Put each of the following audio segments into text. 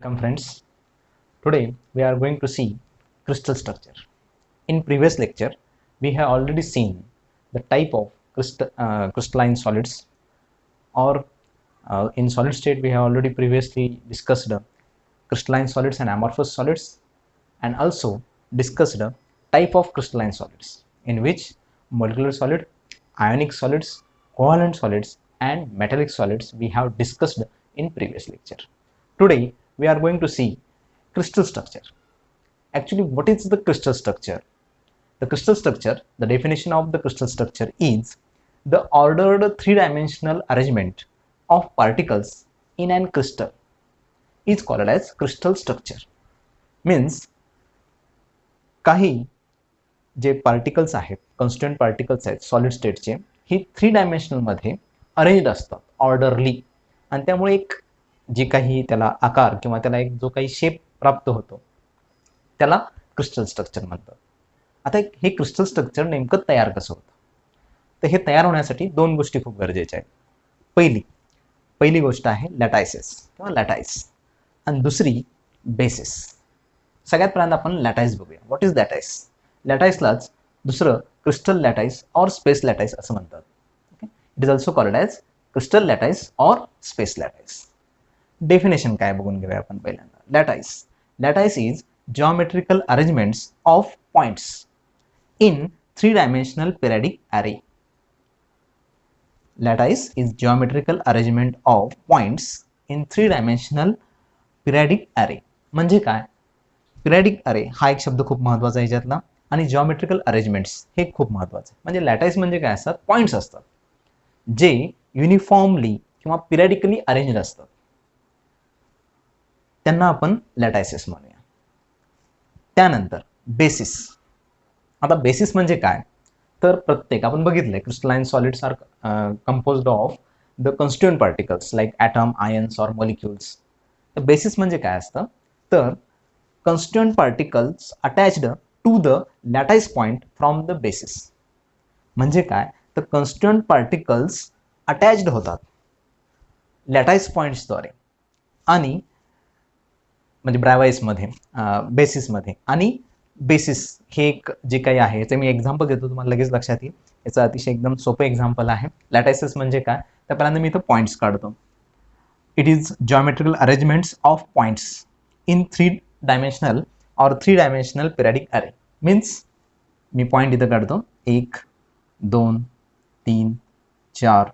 Welcome friends. Today we are going to see crystal structure. In previous lecture we have already seen the type of crystalline solids, or in solid state we have already previously discussed crystalline solids and amorphous solids, and also discussed type of crystalline solids, in which molecular solid, ionic solids, covalent solids and metallic solids we have discussed in previous lecture. Today we are going to see crystal structure. Actually, what is the crystal structure? The crystal structure, the definition of the crystal structure is the ordered three-dimensional arrangement of particles in an crystal is called as crystal structure. Means काही जे particles आहेत, constant particles आहेत solid स्टेटचे, ही 3 dimensional मध्ये arranged असतात orderly, आणि त्यामुळे एक जे काही त्याला आकार किंवा त्याला एक जो काही शेप प्राप्त होतो त्याला क्रिस्टल स्ट्रक्चर म्हणतात. आता हे क्रिस्टल स्ट्रक्चर नेमकं तयार कसं होतं, तर हे तयार होण्यासाठी दोन गोष्टी खूप गरजेच्या आहेत. पहिली गोष्ट आहे लॅटायसिस किंवा लॅटाइस, आणि दुसरी बेसिस. सगळ्यात पहिल्यांदा आपण लॅटाइस बघूया. What is लॅटाइस? लॅटाइसलाच दुसरं क्रिस्टल लॅटाइस और स्पेस लॅटाइस असं म्हणतात. It is also called as crystal lattice और स्पेस लॅटाइस. डेफिनेशन काय बघून घेऊया आपण पहिल्यांदा. Lattice is geometrical arrangements of points in three-dimensional periodic array. Lattice is geometrical arrangement of points in three-dimensional periodic array. म्हणजे काय? पिरियडिक अरे हा एक शब्द खूप महत्त्वाचा आहे याच्यातला, आणि जिओमेट्रिकल अरेंजमेंट्स हे खूप महत्त्वाचं आहे. म्हणजे लॅटाइस म्हणजे काय असतात? पॉइंट्स असतात जे युनिफॉर्मली किंवा पिरियडिकली अरेंज्ड असतात, त्यांना आपण लॅटाइसेस म्हणूया. त्यानंतर बेसिस. आता बेसिस म्हणजे काय, तर प्रत्येक आपण बघितलंय crystalline solids are composed of the constituent particles like atom, ions और मॉलिक्युल्स. तर बेसिस म्हणजे काय असतं, तर constituent particles attached to the lattice point from the basis. म्हणजे काय, तर कॉन्स्टिट्यूएंट पार्टिकल्स अटॅच्ड होतात लॅटाइस पॉइंट्सद्वारे, आणि म्हणजे ब्रॅवाइसमध्ये, बेसिसमध्ये. आणि बेसिस हे एक जे काही आहे याचं मी एक्झाम्पल देतो, तुम्हाला लगेच लक्षात येईल. याचं अतिशय एकदम सोपं एक्झाम्पल आहे. लॅटाइसेस म्हणजे काय, तर पहिल्यांदा मी इथं पॉईंट्स काढतो. It is geometrical arrangements of points in three dimensional periodic अरे. मीन्स मी पॉईंट इथं काढतो, 1 2 3 4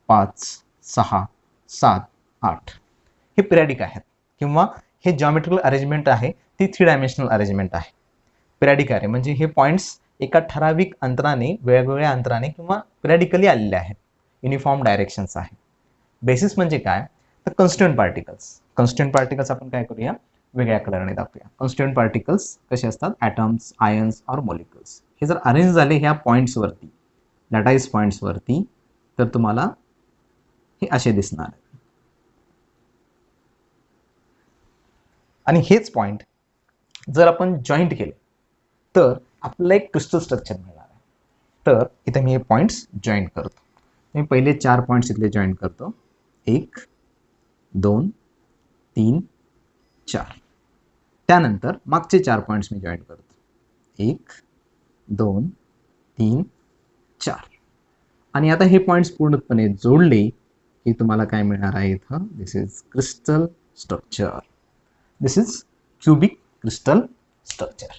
5 6 7 8. हे पिरियडिक आहेत, किंवा हे जिओमेट्रिकल अरेंजमेंट आहे ती 3 डायमेन्शनल अरेंजमेंट आहे. पिरियडिक अरे म्हणजे हे पॉईंट्स एका ठराविक अंतराने, वेगवेगळ्या अंतराने किंवा पिरियडिकली आलेले आहेत, युनिफॉर्म डायरेक्शन्स आहे. बेसिस म्हणजे काय, तर कॉन्स्टिट्यूएंट पार्टिकल्स आपण काय करूया, वेगळ्या कलरने दाखवूया. कॉन्स्टिट्यूएंट पार्टिकल्स कसे असतात, ॲटम्स, आयन्स और मॉलिक्युल्स. हे जर अरेंज झाले ह्या पॉईंट्सवरती, लॅटाइस पॉईंट्सवरती, तर तुम्हाला हे असे दिसणार आहे. आणि हेच पॉईंट जर आपण जॉईंट केले तर आपल्याला एक क्रिस्टल स्ट्रक्चर मिळणार आहे. तर इथे मी हे पॉईंट्स जॉईंट करतो. मी पहिले 4 पॉईंट्स इथले जॉईंट करतो, 1 2 3 4. त्यानंतर मागचे 4 पॉईंट्स मी जॉईंट करतो, 1 2 3 4. आणि आता हे पॉईंट्स पूर्णपणे जोडले की तुम्हाला काय मिळणार आहे इथं, this is crystal structure. This is cubic crystal structure.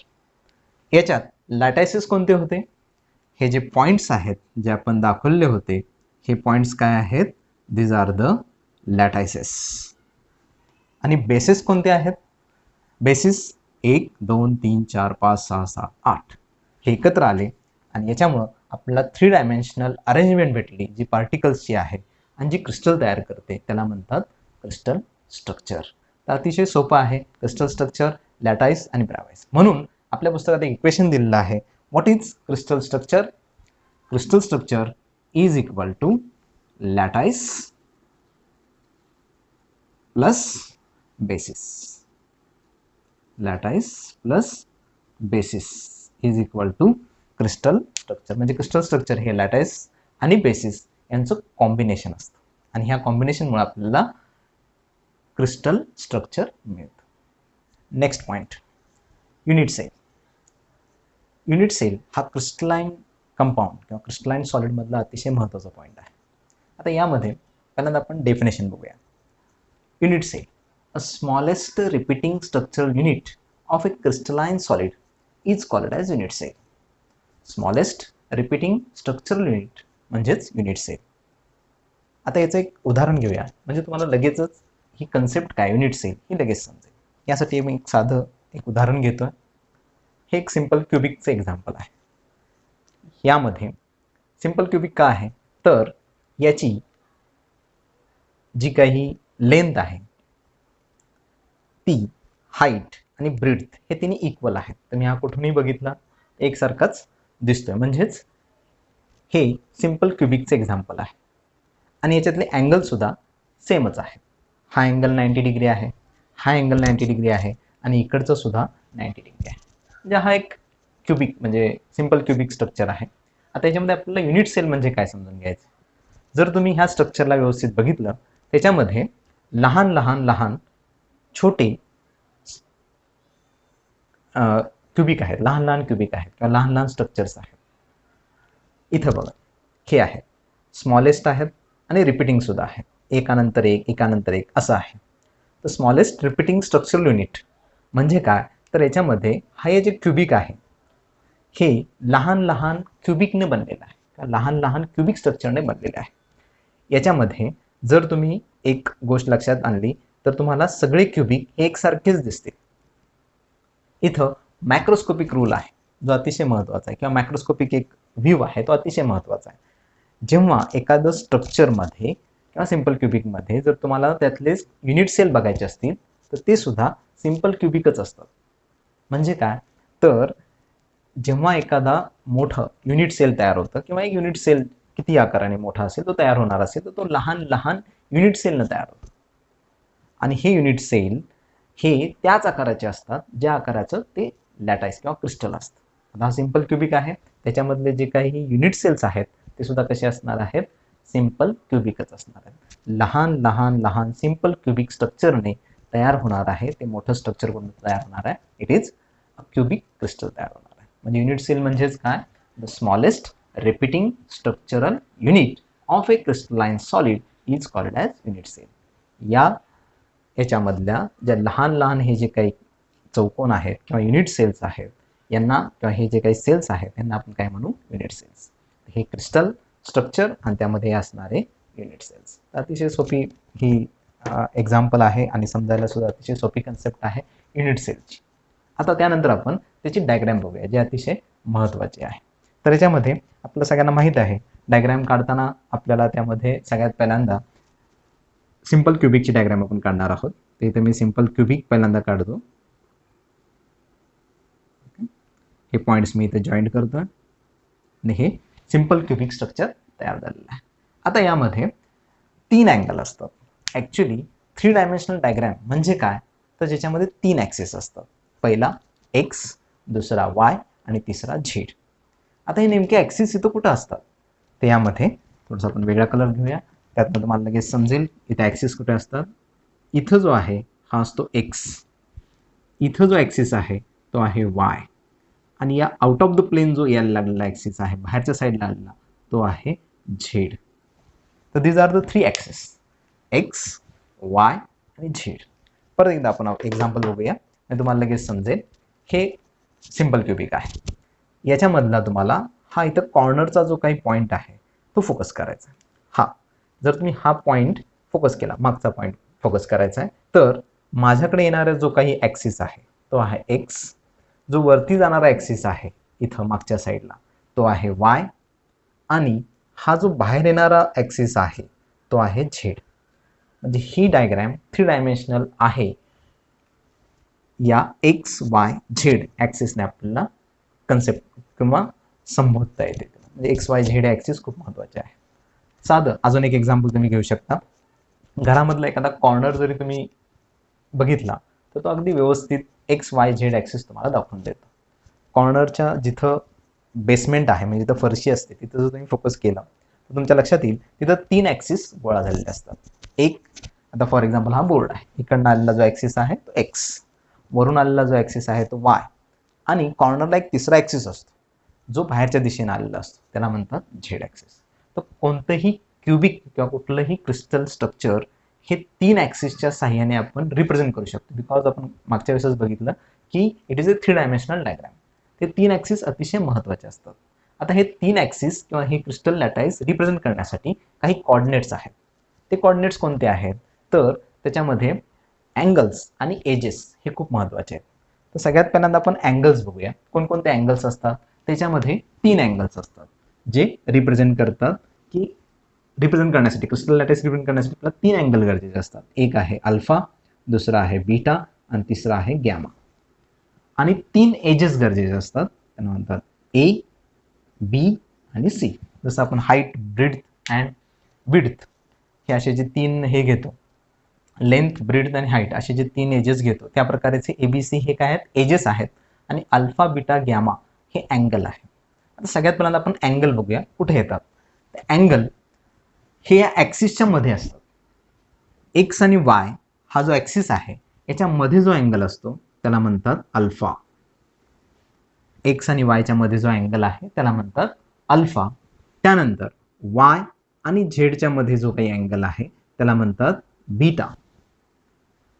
याच्यात लॅटाइसेस कोणते होते, हे जे पॉईंट्स आहेत जे आपण दाखवले होते, हे पॉईंट्स काय आहेत, दिज आर द लॅटाइसेस. आणि बेसिस कोणते आहेत, बेसिस 1 2 3 4 5 6 7 8 हे एकत्र आले, आणि याच्यामुळं आपल्याला 3 डायमेन्शनल अरेंजमेंट भेटली, जी पार्टिकल्सची आहे आणि जी क्रिस्टल तयार करते, त्याला म्हणतात क्रिस्टल स्ट्रक्चर. तर अतिशय सोपं आहे क्रिस्टल स्ट्रक्चर, लॅटाइस आणि ब्रॅवाइस. म्हणून आपल्या पुस्तकात एक इक्वेशन दिलेलं आहे. What is crystal structure? Crystal structure is equal to lattice plus basis. Lattice plus basis is equal to crystal structure. म्हणजे क्रिस्टल स्ट्रक्चर हे लॅटाइस आणि बेसिस यांचं कॉम्बिनेशन असतं, आणि ह्या कॉम्बिनेशनमुळे आपल्याला क्रिस्टल स्ट्रक्चर मिळतं. Next point, unit cell. Unit cell हा क्रिस्टलाइन कंपाऊंड किंवा क्रिस्टलाइन सॉलिडमधला अतिशय महत्त्वाचा पॉईंट आहे. आता यामध्ये पहिल्यांदा आपण डेफिनेशन बघूया. Unit cell, a smallest repeating structural unit of a crystalline solid is called as unit cell. Smallest repeating structural unit म्हणजेच युनिट सेल. आता याचं एक उदाहरण घेऊया, म्हणजे तुम्हाला लगेचच ही कन्सेप्ट काय युनिट सेल ही लगेच समजेल. यासाठी मी एक साधं एक उदाहरण घेतोय. हे एक सिंपल क्युबिकचं एक्झाम्पल आहे. यामध्ये सिंपल क्युबिक का आहे, तर याची जी काही लेंथ आहे ती हाईट आणि ब्रीथ हे तिन्ही इक्वल आहेत. तर मी हा कुठूनही बघितला एकसारखाच दिसतोय, म्हणजेच हे सिंपल क्युबिकचं एक्झाम्पल आहे. आणि याच्यातले अँगलसुद्धा सेमच आहे. हा अँगल 90 डिग्री आहे, हा अँगल 90 डिग्री आहे आणि इकडचं सुद्धा 90 डिग्री आहे. म्हणजे हा एक क्युबिक म्हणजे सिंपल क्युबिक स्ट्रक्चर आहे. आता याच्यामध्ये आपल्याला युनिट सेल म्हणजे काय समजून घ्यायचं. जर तुम्ही ह्या स्ट्रक्चरला व्यवस्थित बघितलं, त्याच्यामध्ये लहान लहान लहान छोटे क्युबिक आहेत, लहान लहान क्युबिक आहेत किंवा लहान लहान स्ट्रक्चर्स आहेत. इथं बघा, हे आहेत स्मॉलेस्ट आहेत आणि रिपीटिंग सुद्धा आहे, एकानंतर एक एकानंतर एक असं आहे. तर स्मॉलेस्ट रिपीटिंग स्ट्रक्चरल युनिट म्हणजे काय, तर याच्यामध्ये हे जे क्युबिक आहे हे लहान लहान क्युबिकने बनलेलं आहे, लहान लहान क्युबिक स्ट्रक्चरने बनलेलं आहे. याच्यामध्ये जर तुम्ही एक गोष्ट लक्षात आणली तर तुम्हाला सगळे क्युबिक एकसारखेच दिसतील. इथं मॅक्रोस्कोपिक रूल आहे जो अतिशय महत्त्वाचा आहे, किंवा मॅक्रोस्कोपिक एक व्ह्यू आहे तो अतिशय महत्त्वाचा आहे. जेव्हा एखादं स्ट्रक्चरमध्ये किंवा सिंपल क्युबिकमध्ये जर तुम्हाला त्यातले युनिट सेल बघायचे असतील तर ते सुद्धा सिंपल क्युबिकच असतात. म्हणजे काय, तर जेव्हा एखादा मोठं युनिट सेल तयार होतं किंवा एक युनिट सेल किती आकाराने मोठा असेल तो तयार होणार असेल तर तो लहान लहान युनिट सेलनं तयार होतो. आणि हे युनिट सेल हे त्याच आकाराचे असतात ज्या आकाराचं ते लॅटाईस किंवा क्रिस्टल असतं. आता हा सिंपल क्युबिक आहे, त्याच्यामधले जे काही युनिट सेल्स आहेत ते सुद्धा कसे असणार आहेत, सिंपल क्युबिकच असणार आहेत. लहान लहान लहान सिंपल क्युबिक स्ट्रक्चरने तयार होणार आहे ते मोठं स्ट्रक्चर कोणतं तयार होणार आहे, it is a cubic crystal तयार होणार आहे. म्हणजे युनिट सेल म्हणजेच काय, the smallest repeating structural unit of a crystalline solid is called as unit cell. याच्यामधल्या ज्या लहान लहान हे जे काही चौकोन आहेत किंवा युनिट सेल्स आहेत यांना, किंवा हे जे काही सेल्स आहेत यांना आपण काय म्हणू, युनिट सेल्स. हे क्रिस्टल स्ट्रक्चर आणि त्यामध्ये असणारे युनिट सेल्स. अतिशय सोपी ही एक्झाम्पल आहे आणि समजायला सुद्धा अतिशय सोपी कन्सेप्ट आहे युनिट सेलची. आता त्यानंतर आपण त्याची डायग्रॅम बघूया जे अतिशय महत्त्वाचे आहे. तर याच्यामध्ये आपलं सगळ्यांना माहीत आहे डायग्रॅम काढताना आपल्याला त्यामध्ये सगळ्यात पहिल्यांदा सिंपल क्युबिकची डायग्रॅम आपण काढणार आहोत. तर इथे मी सिंपल क्युबिक पहिल्यांदा काढतो. हे पॉईंट्स मी इथे जॉईंट करतो आणि हे सिंपल क्युबिक स्ट्रक्चर तयार झालेलं आहे. आता यामध्ये 3 अँगल असतात. ॲक्च्युली 3 डायमेन्शनल डायग्रॅम म्हणजे काय, तर ज्याच्यामध्ये 3 ॲक्सिस असतात. पहिला एक्स, दुसरा वाय आणि तिसरा झेड. आता हे नेमके ॲक्सिस इथं कुठं असतात, ते यामध्ये थोडंसं आपण वेगळा कलर घेऊया, त्यातनं तुम्हाला लगेच समजेल इथे ॲक्सिस कुठे असतात. इथं जो आहे हा असतो एक्स, इथं जो ॲक्सिस आहे तो आहे वाय, आणि या आउट ऑफ द प्लेन जो यायला लागलेला ॲक्सिस आहे बाहेरच्या साईडला आलेला तो आहे झेड. तर these are the 3 axis, X, Y आणि झेड. परत एकदा आपण एक्झाम्पल बघूया आणि तुम्हाला लगेच समजेल. हे सिंपल क्युबिक आहे, याच्यामधला तुम्हाला हा इथं कॉर्नरचा जो काही पॉईंट आहे तो फोकस करायचा. हा जर तुम्ही हा पॉईंट फोकस केला, मागचा पॉईंट फोकस करायचा आहे, तर माझ्याकडे येणारा जो काही ॲक्सिस आहे तो आहे एक्स, जो वरती जाणारा ॲक्सिस आहे इथं मागच्या साईडला तो आहे वाय, आणि हा जो बाहेर येणारा ॲक्सिस आहे तो आहे झेड. म्हणजे ही डायग्रॅम 3 डायमेन्शनल आहे. या एक्स वाय झेड ॲक्सिसने आपल्याला कन्सेप्ट किंवा संबोधता येते. म्हणजे एक्स वाय झेड ॲक्सिस खूप महत्त्वाचे आहे. साधं अजून एक एक्झाम्पल तुम्ही घेऊ शकता. घरामधला एखादा कॉर्नर जरी तुम्ही बघितला तर तो अगदी व्यवस्थित एक्स वाय झेड ॲक्सिस तुम्हाला दाखवून देतो. कॉर्नरच्या जिथं बेसमेंट आहे म्हणजे जिथं फरशी असते तिथं जर तुम्ही फोकस केला तर तुमच्या लक्षात येईल तिथं 3 ॲक्सिस गोळा झालेले असतात. एक आता फॉर एक्झाम्पल हा बोर्ड आहे, इकडनं आलेला जो ॲक्सिस आहे तो एक्स, वरून आलेला जो ॲक्सिस आहे तो वाय, आणि कॉर्नरला एक तिसरा ॲक्सिस असतो जो बाहेरच्या दिशेने आलेला असतो, त्याला म्हणतात झेड ॲक्सिस. तर कोणतंही क्युबिक किंवा कुठलंही क्रिस्टल स्ट्रक्चर हे 3 ॲक्सिसच्या साह्याने आपण रिप्रेझेंट करू शकतो, बिकॉज आपण मागच्या वेळेस बघितलं की it is a 3 dimensional diagram. ते 3 ॲक्सिस अतिशय महत्त्वाचे असतात. आता हे 3 ॲक्सिस किंवा हे क्रिस्टल लॅटाईस रिप्रेझेंट करण्यासाठी काही कॉर्डिनेट्स आहेत. ते कॉर्डिनेट्स कोणते आहेत, तर त्याच्यामध्ये अँगल्स आणि एजेस हे खूप महत्त्वाचे आहेत. तर सगळ्यात पहिल्यांदा आपण अँगल्स बघूया. कोणकोणते अँगल्स असतात. त्याच्यामध्ये 3 अँगल्स असतात जे रिप्रेझेंट करतात, की रिप्रेझेंट करण्यासाठी क्रिस्टल लॅटाईस रिप्रेझेंट करण्यासाठी आपल्याला 3 अँगल गरजेचे असतात. एक आहे अल्फा, दुसरा आहे बीटा आणि तिसरा आहे गॅमा. आणि 3 एजेस गरजेचे असतात, त्यांना म्हणतात ए, बी आणि सी. जसं आपण हाईट, ब्रीथ अँड विड्थ हे असे जे 3 हे घेतो, लेंथ, ब्रीथ आणि हाईट असे जे 3 एजेस घेतो, त्या प्रकारचे ABC हे काय आहेत, एजेस आहेत. आणि अल्फा, बीटा, गॅमा हे अँगल आहे. आता सगळ्यात पहिल्यांदा आपण अँगल बघूया कुठे येतात. अँगल हे या ॲक्सिसच्या मध्ये असतात. एक्स आणि वाय हा जो ॲक्सिस आहे याच्यामध्ये जो अँगल असतो त्याला म्हणतात अल्फा. एक्स आणि वायच्या मध्ये जो अँगल आहे त्याला म्हणतात अल्फा. त्यानंतर वाय आणि झेडच्या मध्ये जो काही अँगल आहे त्याला म्हणतात बीटा.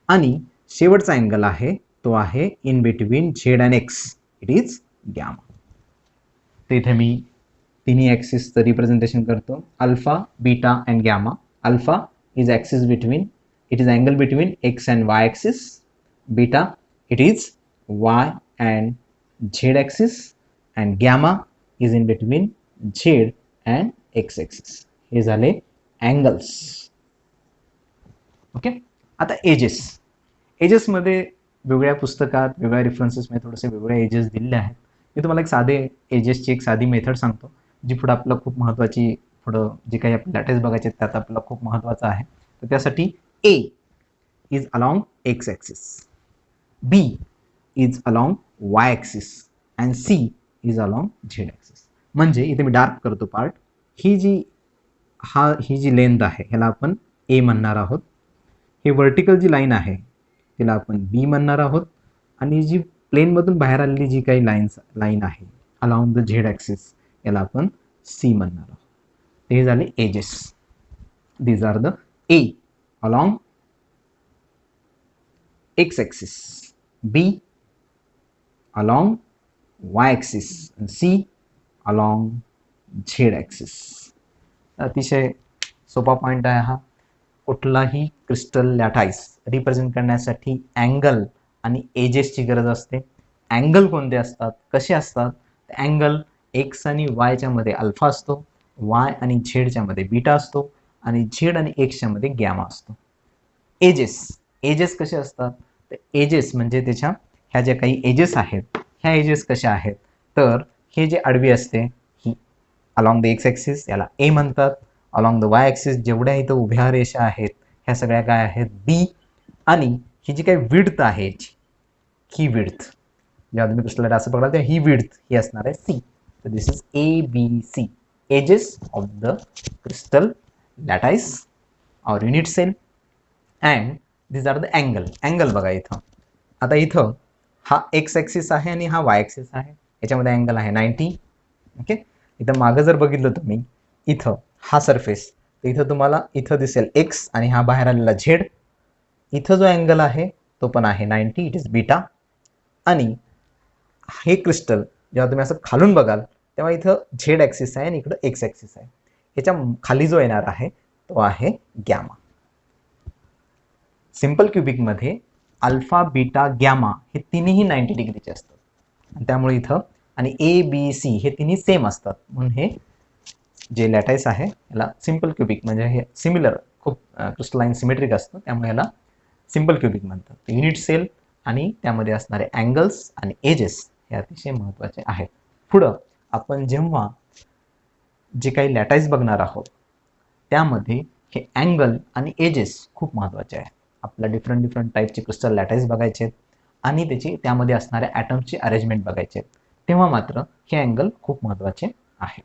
आणि शेवटचा अँगल आहे तो आहे in between Z and x, it is gamma. तर इथे मी तिन्ही ॲक्सिसचं रिप्रेझेंटेशन करतो. Alpha, beta and gamma. Alpha is axis between, it is angle between x and Y axis. Beta it is why and Z axis. And gamma is in between Z and x axis. हे झाले angles. Okay. आता edges. एजेसमध्ये वेगळ्या पुस्तकात वेगळ्या रेफरन्सेसमध्ये थोडेसे वेगळे edges दिलेले आहेत. मी तुम्हाला एक साधे एजेसची एक साधी मेथड सांगतो, जी पुढं आपलं खूप महत्त्वाची, पुढं जे काही आपल्या लॅटेस बघायचे त्यात आपल्याला खूप महत्त्वाचं आहे. तर त्यासाठी a is along x axis, b is along y axis and c is along z axis. म्हणजे इथे मी डार्क करतो पार्ट. ही जी लेंथ आहे ह्याला आपण ए म्हणणार आहोत. ही वर्टिकल जी लाईन आहे तिला आपण बी म्हणणार आहोत. आणि जी प्लेनमधून बाहेर आलेली जी काही लाईन आहे अलॉंग द झेड ॲक्सिस याला आपण सी म्हणणार आहोत. ते झाले edges. These are the a along x axis, b along y axis आणि सी अलॉंग झेड ॲक्सिस. अतिशय सोपा पॉईंट आहे हा. कुठलाही क्रिस्टल लॅटाईस रिप्रेझेंट करण्यासाठी अँगल आणि एजेसची गरज असते. अँगल कोणते असतात, कसे असतात. अँगल एक्स आणि वायच्या मध्ये अल्फा असतो, वाय आणि झेडच्या मध्ये बीटा असतो आणि झेड आणि एक्सच्या मध्ये गॅमा असतो. एजेस कसे असतात, तर एजेस म्हणजे त्याच्या ह्या ज्या काही एजेस आहेत ह्या एजेस कशा आहेत, तर हे जे आडवी असते ही अलॉंग द एक्स ॲक्सिस याला ए म्हणतात. अलॉंग द वाय ॲक्सिस जेवढ्या इथं उभ्या रेषा आहेत ह्या सगळ्या काय आहेत, बी. आणि ही जी काही विड्थ आहे ही विड्थ जेव्हा तुम्ही क्रिस्टल असं बघाल तर ही विड्थ ही असणार आहे सी. तर this is ABC, edges of the crystal lattice और unit cell. And this are the angle बघा इथं. आता इथं हा एक्स ॲक्सिस आहे आणि हा वाय ॲक्सिस आहे, याच्यामध्ये अँगल आहे 90. ओके. इथं मागं जर बघितलं तुम्ही इथं हा सरफेस, तर इथं तुम्हाला इथं दिसेल एक्स आणि हा बाहेर आलेला झेड. इथं जो अँगल आहे तो पण आहे 90, इट इज बीटा. आणि हे क्रिस्टल जेव्हा तुम्ही असं खालून बघाल तेव्हा इथं झेड ॲक्सिस आहे आणि इकडं एक्स ॲक्सिस आहे. याच्या खाली जो येणार आहे तो आहे गॅमा. सिंपल क्युबिकमध्ये अल्फा, बीटा, गॅमा हे तिन्ही 90 डिग्रीचे असतात. आणि त्यामुळे इथं आणि ABC हे तिन्ही सेम असतात. म्हणून हे जे लॅटाईस आहे याला सिंपल क्युबिक म्हणजे हे सिमिलर, खूप क्रिस्टलाइन सिमेट्रिक असतं, त्यामुळे याला सिंपल क्युबिक म्हणतात. युनिट सेल आणि त्यामध्ये असणारे अँगल्स आणि एजेस हे अतिशय महत्त्वाचे आहेत. पुढं आपण जेव्हा जे काही लॅटाईस बघणार आहोत त्यामध्ये हे अँगल आणि एजेस खूप महत्त्वाचे आहेत. आपल्याला डिफरंट टाईपचे क्रिस्टल लॅटाईस बघायचे आहेत आणि त्याची त्यामध्ये असणाऱ्या ॲटम्सची अरेंजमेंट बघायचे आहेत, तेव्हा मात्र हे अँगल खूप महत्त्वाचे आहे.